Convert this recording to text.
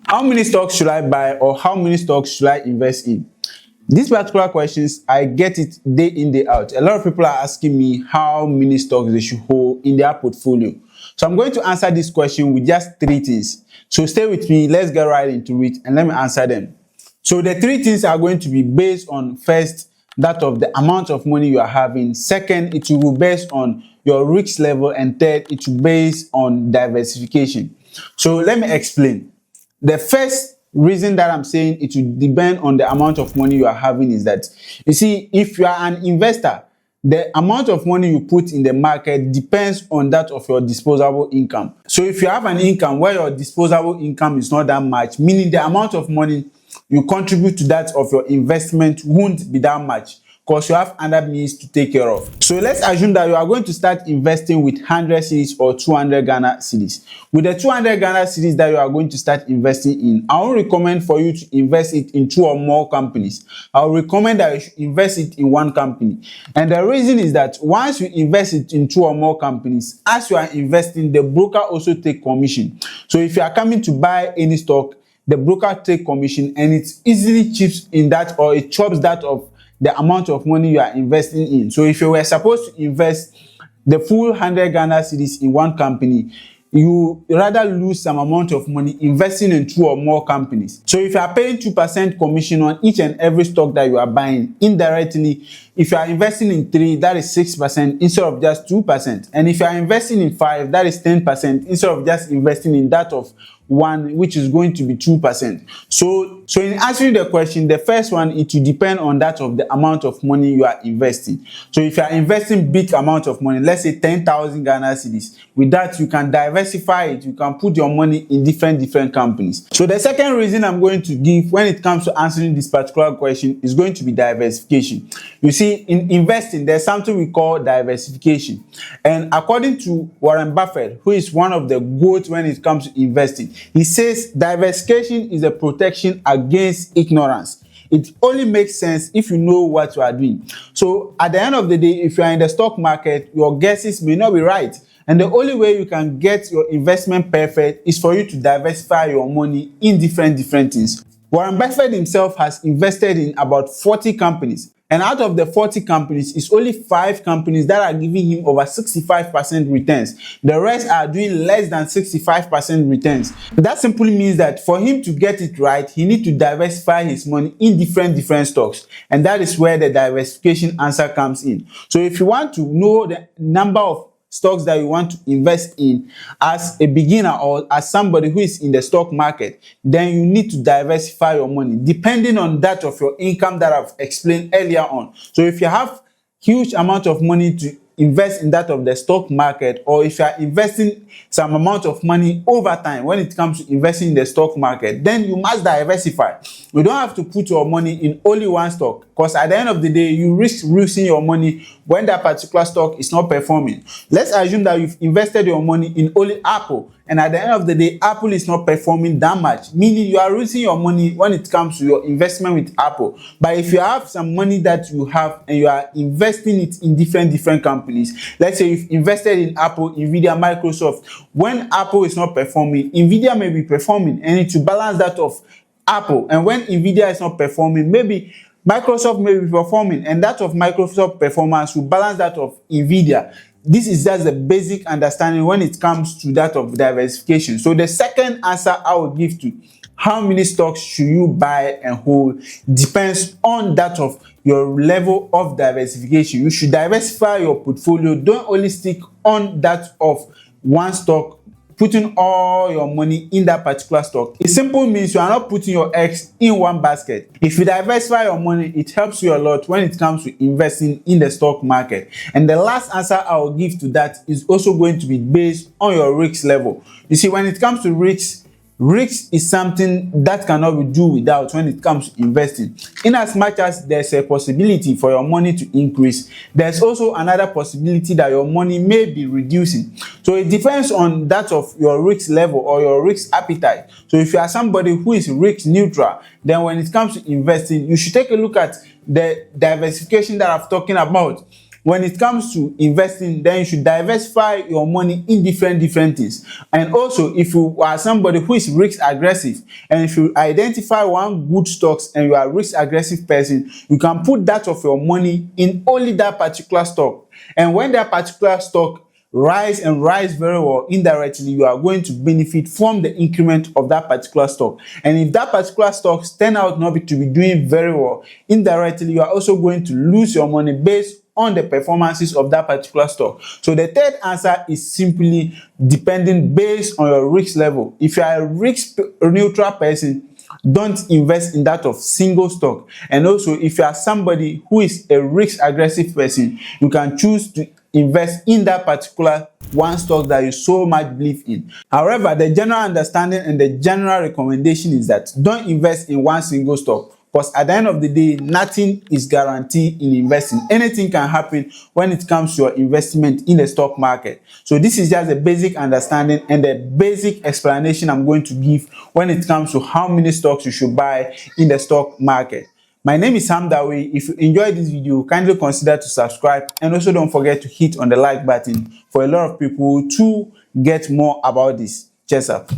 How many stocks should I buy or how many stocks should I invest in? These particular questions, I get it day in, day out. A lot of people are asking me how many stocks they should hold in their portfolio. So I'm going to answer this question with just three things. So stay with me, let's get right into it and let me answer them. So the three things are going to be based on, first, that of the amount of money you are having. Second, it will be based on your risk level. And third, it will be based on diversification. So let me explain. The first reason that I'm saying it will depend on the amount of money you are having is that, you see, if you are an investor, the amount of money you put in the market depends on that of your disposable income. So if you have an income where your disposable income is not that much, meaning the amount of money you contribute to that of your investment won't be that much, because you have other means to take care of. So let's assume that you are going to start investing with 100 cedis or 200 Ghana cedis. With the 200 Ghana cedis that you are going to start investing in, I will recommend for you to invest it in 2 or more companies. I will recommend that you should invest it in one company. And the reason is that once you invest it in 2 or more companies, as you are investing, the broker also take commission. So if you are coming to buy any stock, the broker take commission, and it easily chips in that, or it chops that of the amount of money you are investing in. So if you were supposed to invest the full 100 Ghana cedis in one company, you rather lose some amount of money investing in 2 or more companies. So if you are paying 2% commission on each and every stock that you are buying, indirectly, if you are investing in 3, that is 6% instead of just 2%. And if you are investing in 5, that is 10% instead of just investing in that of 1, which is going to be 2%. So in answering the question, the first one, it will depend on that of the amount of money you are investing. So if you are investing big amount of money, let's say 10,000 Ghana cedis, with that you can diversify it. You can put your money in different companies. So the second reason I'm going to give when it comes to answering this particular question is going to be diversification. You see, in investing, there's something we call diversification. And according to Warren Buffett, who is one of the GOATs when it comes to investing, he says diversification is a protection against ignorance. It only makes sense if you know what you are doing. So at the end of the day, if you are in the stock market, your guesses may not be right. And the only way you can get your investment perfect is for you to diversify your money in different things. Warren Buffett himself has invested in about 40 companies. And out of the 40 companies, it's only 5 companies that are giving him over 65% returns. The rest are doing less than 65% returns. That simply means that for him to get it right, he needs to diversify his money in different stocks. And that is where the diversification answer comes in. So if you want to know the number of stocks that you want to invest in as a beginner or as somebody who is in the stock market, then you need to diversify your money depending on that of your income that I've explained earlier on. So if you have huge amount of money to invest in that of the stock market, or if you are investing some amount of money over time when it comes to investing in the stock market, then you must diversify. You don't have to put your money in only one stock, because at the end of the day, you risk losing your money when that particular stock is not performing. Let's assume that you've invested your money in only Apple, and at the end of the day, Apple is not performing that much, meaning you are losing your money when it comes to your investment with Apple. But if you have some money that you have and you are investing it in different companies, let's say you've invested in Apple, Nvidia, Microsoft, when Apple is not performing, Nvidia may be performing, and it will balance that of Apple. And when Nvidia is not performing, maybe Microsoft may be performing, and that of Microsoft performance will balance that of Nvidia. This is just the basic understanding when it comes to that of diversification. So the second answer I will give to how many stocks should you buy and hold depends on that of your level of diversification. You should diversify your portfolio. Don't only stick on that of one stock, putting all your money in that particular stock. It simply means you are not putting your eggs in one basket. If you diversify your money, it helps you a lot when it comes to investing in the stock market. And the last answer I will give to that is also going to be based on your risk level. You see, when it comes to risk is something that cannot be do without when it comes to investing. In as much as there's a possibility for your money to increase, there's also another possibility that your money may be reducing. So it depends on that of your risk level or your risk appetite. So if you are somebody who is risk neutral, then when it comes to investing, you should take a look at the diversification that I'm talking about. when it comes to investing, then you should diversify your money in different things. And also, if you are somebody who is risk aggressive, and if you identify one good stocks and you are a risk aggressive person, you can put that of your money in only that particular stock. And when that particular stock rise very well, indirectly you are going to benefit from the increment of that particular stock. And if that particular stock turn out not to be doing very well, indirectly you are also going to lose your money based on the performances of that particular stock. So the third answer is simply depending based on your risk level. If you are a risk neutral person, don't invest in that of single stock. And also, if you are somebody who is a risk aggressive person, you can choose to invest in that particular one stock that you so much believe in. However, the general understanding and the general recommendation is that don't invest in one single stock, because at the end of the day, nothing is guaranteed in investing. Anything can happen when it comes to your investment in the stock market. So this is just a basic understanding and a basic explanation I'm going to give when it comes to how many stocks you should buy in the stock market. My name is Sam Dawe. If you enjoyed this video, kindly consider to subscribe, and also don't forget to hit on the like button for a lot of people to get more about this. Cheers up.